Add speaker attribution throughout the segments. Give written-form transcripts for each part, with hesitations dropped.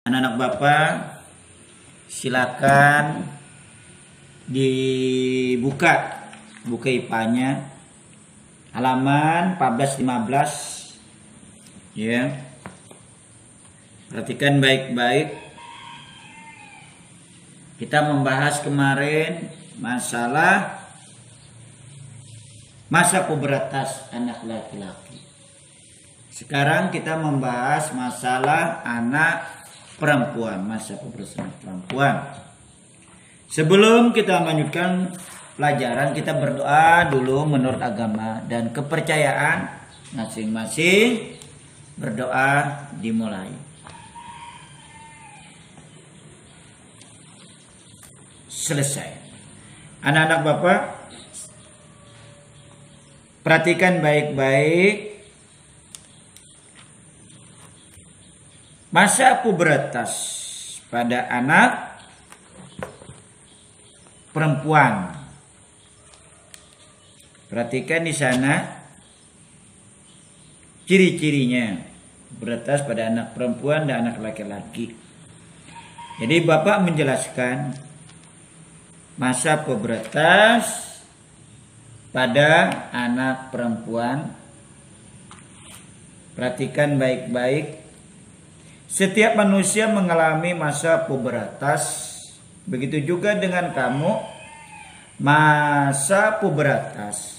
Speaker 1: Anak-anak Bapak, silakan dibuka buku IPA-nya halaman 14-15 ya. Perhatikan baik-baik. Kita membahas kemarin masalah masa pubertas anak laki-laki. Sekarang kita membahas masalah anak perempuan, masa pubertas anak perempuan. Sebelum kita melanjutkan pelajaran, kita berdoa dulu menurut agama dan kepercayaan masing-masing. Berdoa dimulai. Selesai. Anak-anak Bapak, perhatikan baik-baik. Masa pubertas pada anak perempuan. Perhatikan di sana ciri-cirinya. Pubertas pada anak perempuan dan anak laki-laki. Jadi Bapak menjelaskan masa pubertas pada anak perempuan. Perhatikan baik-baik. Setiap manusia mengalami masa pubertas. Begitu juga dengan kamu. Masa pubertas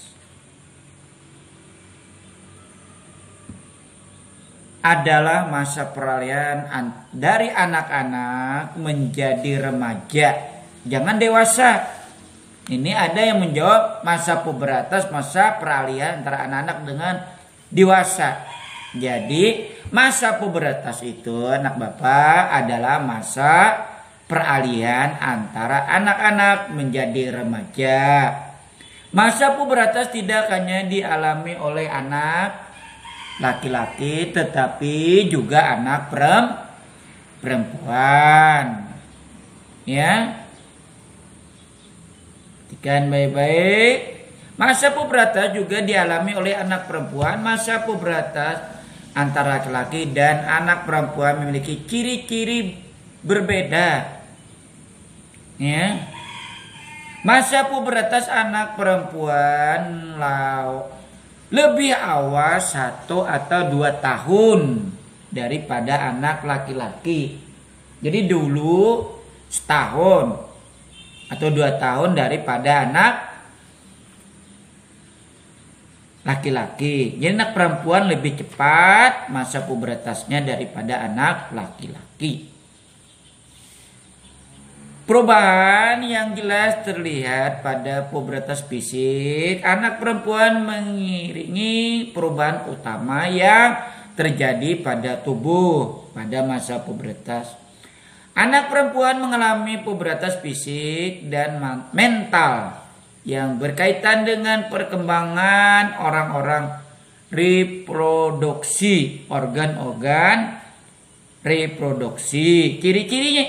Speaker 1: adalah masa peralihan dari anak-anak menjadi remaja. Jangan dewasa. Ini ada yang menjawab masa pubertas, masa peralihan antara anak-anak dengan dewasa. Jadi masa pubertas itu anak Bapak adalah masa peralihan antara anak-anak menjadi remaja. Masa pubertas tidak hanya dialami oleh anak laki-laki tetapi juga anak perempuan. Ya. Perhatikan baik-baik. Masa pubertas juga dialami oleh anak perempuan. Masa pubertas antara laki-laki dan anak perempuan memiliki ciri-ciri berbeda. Ya. Masa pubertas anak perempuan lebih awal 1 atau 2 tahun daripada anak laki-laki. Jadi dulu setahun atau 2 tahun daripada anak laki-laki. Jadi anak perempuan lebih cepat masa pubertasnya daripada anak laki-laki. Perubahan yang jelas terlihat pada pubertas fisik. Anak perempuan mengiringi perubahan utama yang terjadi pada tubuh pada masa pubertas. Anak perempuan mengalami pubertas fisik dan mental yang berkaitan dengan perkembangan orang-orang reproduksi, organ-organ reproduksi. Ciri-cirinya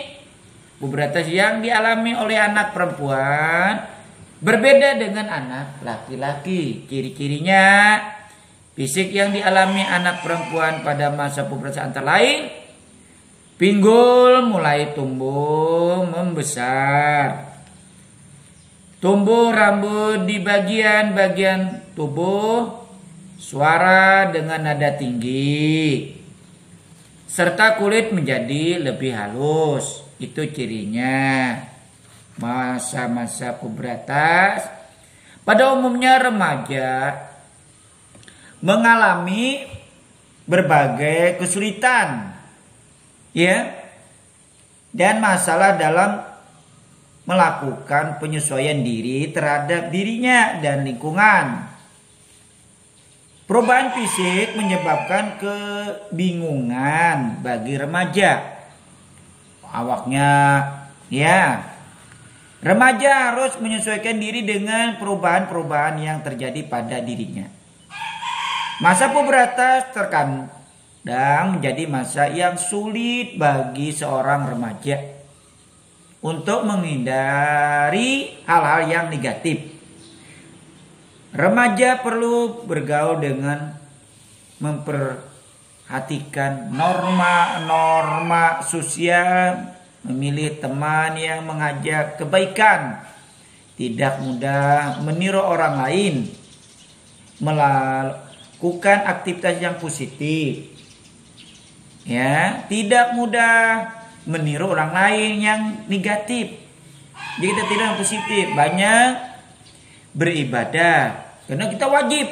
Speaker 1: pubertas yang dialami oleh anak perempuan berbeda dengan anak laki-laki. Ciri-cirinya fisik yang dialami anak perempuan pada masa pubertas antara lain: pinggul mulai tumbuh membesar, tumbuh rambut di bagian-bagian tubuh, suara dengan nada tinggi, serta kulit menjadi lebih halus. Itu cirinya masa-masa pubertas. Pada umumnya remaja mengalami berbagai kesulitan, ya, dan masalah dalam melakukan penyesuaian diri terhadap dirinya dan lingkungan. Perubahan fisik menyebabkan kebingungan bagi remaja. Awaknya, ya, remaja harus menyesuaikan diri dengan perubahan-perubahan yang terjadi pada dirinya. Masa pubertas terkadang menjadi masa yang sulit bagi seorang remaja untuk menghindari hal-hal yang negatif. Remaja perlu bergaul dengan perhatikan norma-norma sosial, memilih teman yang mengajak kebaikan, tidak mudah meniru orang lain, melakukan aktivitas yang positif, ya, tidak mudah meniru orang lain yang negatif. Jadi kita tidak yang positif, banyak beribadah karena kita wajib.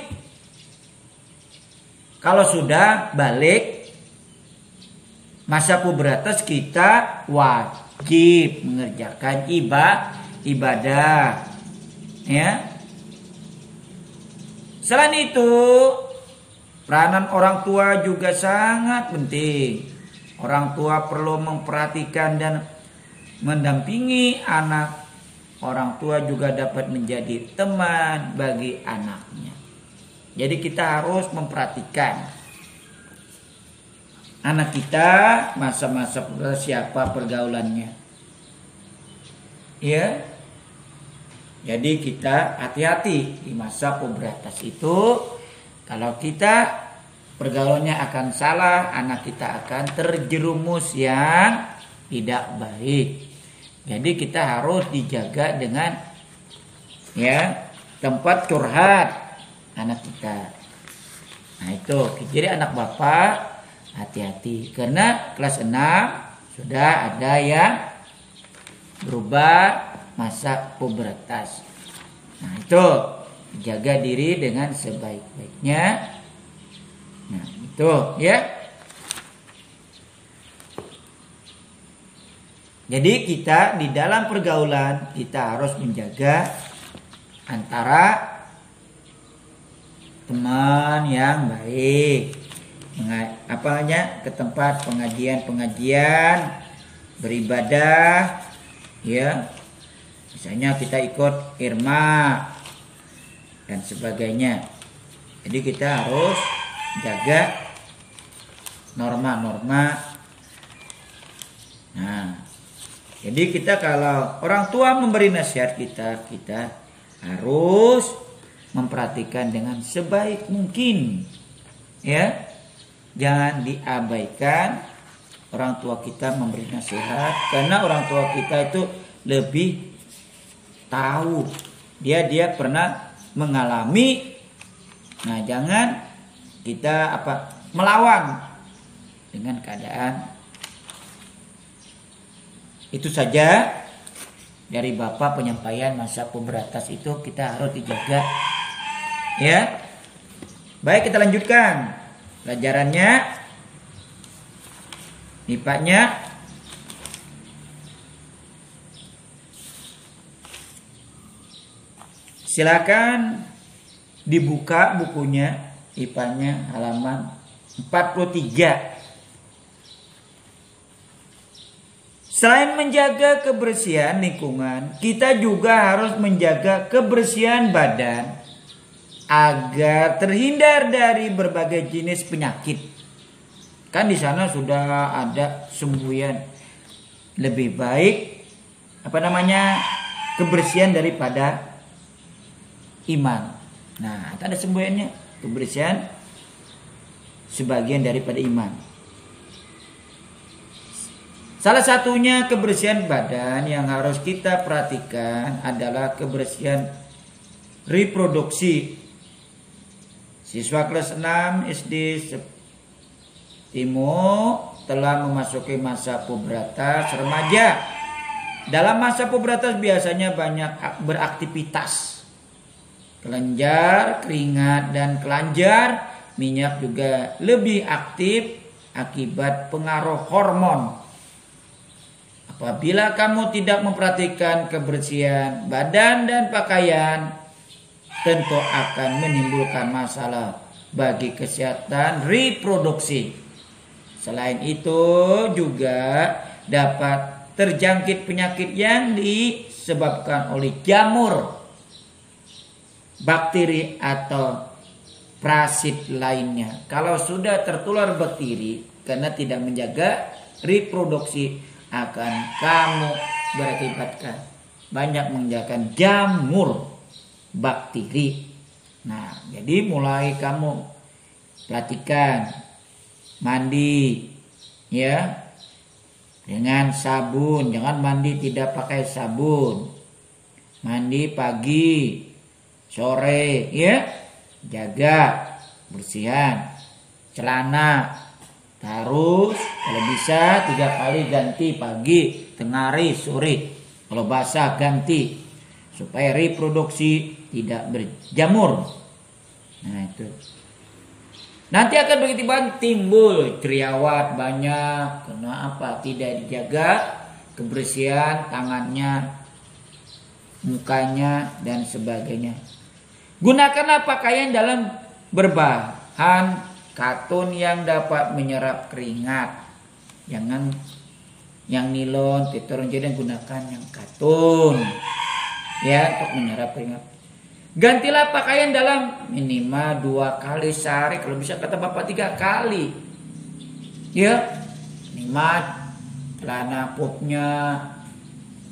Speaker 1: Kalau sudah balik masa pubertas kita wajib mengerjakan ibadah, ya. Selain itu, peranan orang tua juga sangat penting. Orang tua perlu memperhatikan dan mendampingi anak. Orang tua juga dapat menjadi teman bagi anaknya. Jadi kita harus memperhatikan anak kita masa-masa siapa pergaulannya. Ya. Jadi kita hati-hati di masa pubertas itu. Kalau kita pergaulannya akan salah, anak kita akan terjerumus yang tidak baik. Jadi kita harus dijaga dengan, ya, tempat curhat anak kita. Nah itu, jadi anak bapak hati-hati karena kelas 6 sudah ada yang berubah masa pubertas. Nah itu, jaga diri dengan sebaik-baiknya. Nah itu, ya. Jadi kita di dalam pergaulan kita harus menjaga antara teman yang baik, ke tempat pengajian beribadah, ya. Misalnya kita ikut irma dan sebagainya. Jadi kita harus jaga norma-norma. Nah, jadi kita kalau orang tua memberi nasihat kita harus memperhatikan dengan sebaik mungkin, ya. Jangan diabaikan orang tua kita memberi nasihat, karena orang tua kita itu lebih tahu, dia pernah mengalami. Nah, jangan kita melawan dengan keadaan. Itu saja dari Bapak penyampaian masa pubertas itu kita harus dijaga, ya. Baik, kita lanjutkan pelajarannya. IPA-nya silakan dibuka bukunya, IPA-nya halaman 43. Selain menjaga kebersihan lingkungan, kita juga harus menjaga kebersihan badan agar terhindar dari berbagai jenis penyakit. Kan di sana sudah ada semboyan, lebih baik kebersihan daripada iman. Nah, ada semboyannya, kebersihan sebagian daripada iman. Salah satunya kebersihan badan yang harus kita perhatikan adalah kebersihan reproduksi. Siswa kelas 6 SD Timo telah memasuki masa pubertas remaja. Dalam masa pubertas biasanya banyak beraktivitas. Kelenjar, keringat, dan kelenjar minyak juga lebih aktif akibat pengaruh hormon. Apabila kamu tidak memperhatikan kebersihan badan dan pakaian, tentu akan menimbulkan masalah bagi kesehatan reproduksi. Selain itu juga dapat terjangkit penyakit yang disebabkan oleh jamur, bakteri atau parasit lainnya. Kalau sudah tertular bakteri karena tidak menjaga reproduksi, akan kamu berakibatkan banyak menjaga jamur, bakteri. Nah, jadi mulai kamu perhatikan mandi ya dengan sabun, jangan mandi tidak pakai sabun. Mandi pagi, sore ya, jaga bersihan. Celana harus kalau bisa 3 kali ganti, pagi, tengah hari, sore. Kalau basah ganti supaya reproduksi tidak berjamur. Nah itu. Nanti akan begitu banget timbul jerawat banyak. Kenapa? Tidak dijaga kebersihan tangannya, mukanya dan sebagainya. Gunakanlah pakaian dalam berbahan katun yang dapat menyerap keringat. Jangan yang nilon, titoron, jadi gunakan yang katun ya untuk menyerap keringat. Gantilah pakaian dalam minimal 2 kali sehari, kalau bisa kata Bapak 3 kali. Ya, minimal celana putnya,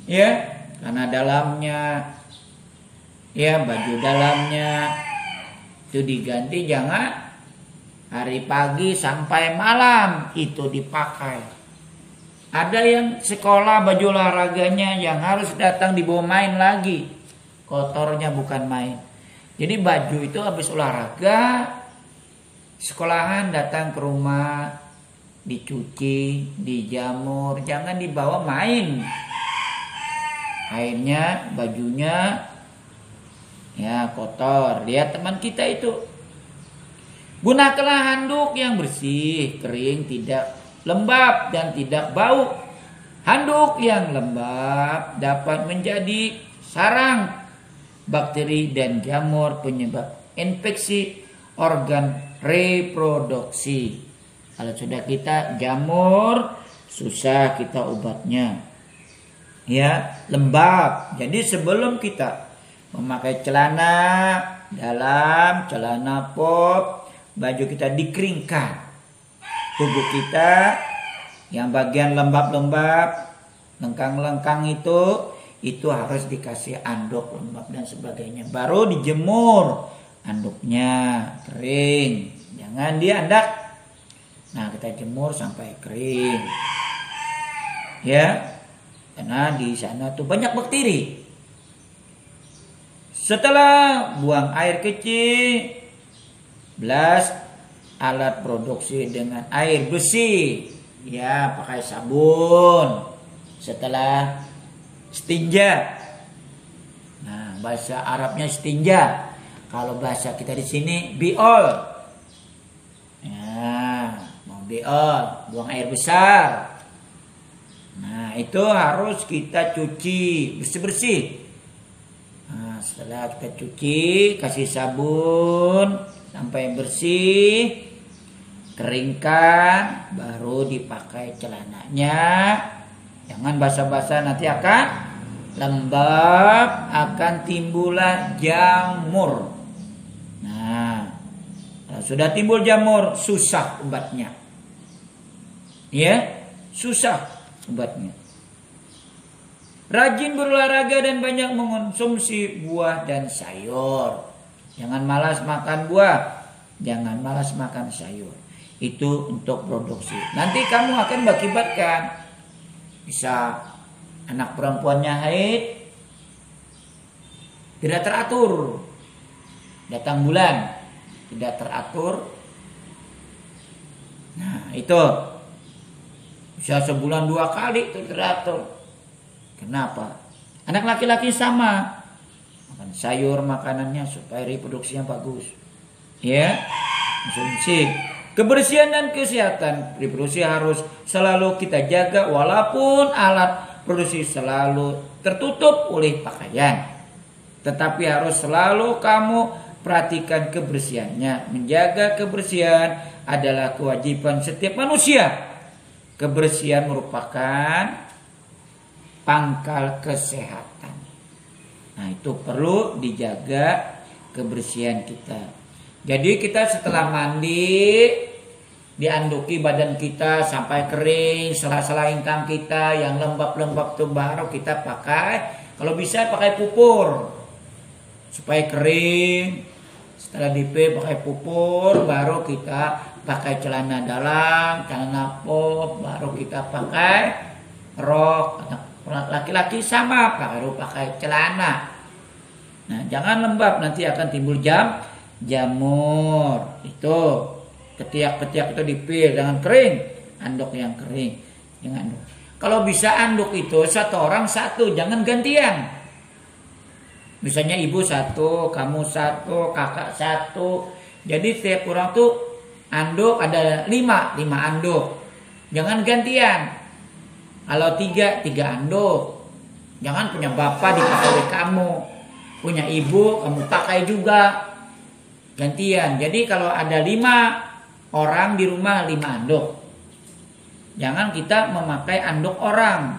Speaker 1: ya, celana dalamnya, ya, baju dalamnya itu diganti, jangan hari pagi sampai malam itu dipakai. Ada yang sekolah baju olahraganya yang harus datang dibawa main lagi, kotornya bukan main. Jadi baju itu habis olahraga, sekolahan datang ke rumah, dicuci, dijamur, jangan dibawa main. Akhirnya bajunya ya kotor. Lihat teman kita itu. Gunakanlah handuk yang bersih, kering, tidak lembab dan tidak bau. Handuk yang lembab dapat menjadi sarang bakteri dan jamur penyebab infeksi organ reproduksi. Kalau sudah kita jamur, susah kita obatnya. Ya, lembab. Jadi sebelum kita memakai celana dalam, celana pop, baju kita dikeringkan. Tubuh kita yang bagian lembab-lembab, lengkang-lengkang itu harus dikasih anduk lembab dan sebagainya. Baru dijemur anduknya kering. Jangan diandak. Nah, kita jemur sampai kering. Ya. Karena di sana tuh banyak bakteri. Setelah buang air kecil, belas alat produksi dengan air bersih. Ya, pakai sabun. Setelah istinja. Nah, bahasa Arabnya istinja. Kalau bahasa kita di sini biol. Ya, mau biol, buang air besar. Nah, itu harus kita cuci bersih-bersih. Nah, setelah kita cuci, kasih sabun sampai bersih, keringkan, baru dipakai celananya. Jangan basah-basah, nanti akan lembab, akan timbullah jamur. Nah, kalau sudah timbul jamur, susah obatnya. Ya, susah obatnya. Rajin berolahraga dan banyak mengonsumsi buah dan sayur. Jangan malas makan buah, jangan malas makan sayur. Itu untuk produksi. Nanti kamu akan mengakibatkan bisa anak perempuannya haid, tidak teratur, datang bulan tidak teratur. Nah, itu bisa sebulan 2 kali itu teratur. Kenapa? Anak laki-laki sama, makan sayur makanannya supaya reproduksinya bagus. Ya, konsumsi. Kebersihan dan kesehatan reproduksi harus selalu kita jaga walaupun alat produksi selalu tertutup oleh pakaian. Tetapi harus selalu kamu perhatikan kebersihannya. Menjaga kebersihan adalah kewajiban setiap manusia. Kebersihan merupakan pangkal kesehatan. Nah, itu perlu dijaga kebersihan kita. Jadi kita setelah mandi, dianduki badan kita sampai kering, sela-sela ingkang kita yang lembab-lembab itu baru kita pakai. Kalau bisa pakai pupur supaya kering. Setelah pakai pupur, baru kita pakai celana dalam, celana pop, baru kita pakai rok. Laki-laki sama, pakai celana. Nah, jangan lembab, nanti akan timbul jamur. Itu ketiak-ketiak itu dipil, jangan kering. Anduk yang kering, jangan anduk. Kalau bisa anduk itu satu orang satu, jangan gantian. Misalnya ibu satu, kamu satu, kakak satu. Jadi setiap orang tuh anduk ada 5 anduk. Jangan gantian. Kalau 3 anduk. Jangan punya bapak dipakai oleh kamu. Punya ibu kamu pakai juga. Gantian. Jadi kalau ada 5 orang di rumah 5 anduk. Jangan kita memakai anduk orang.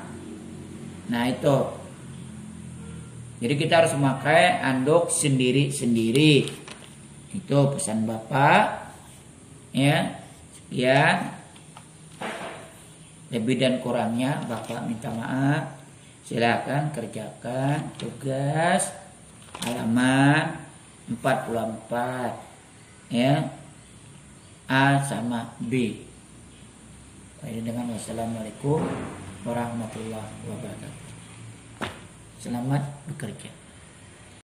Speaker 1: Nah itu. Jadi kita harus memakai anduk sendiri-sendiri. Itu pesan Bapak. Ya. Sekian. Lebih dan kurangnya Bapak minta maaf. Silakan kerjakan tugas halaman 44. Ya. A sama B. Baik, dengan wassalamualaikum warahmatullahi wabarakatuh. Selamat bekerja.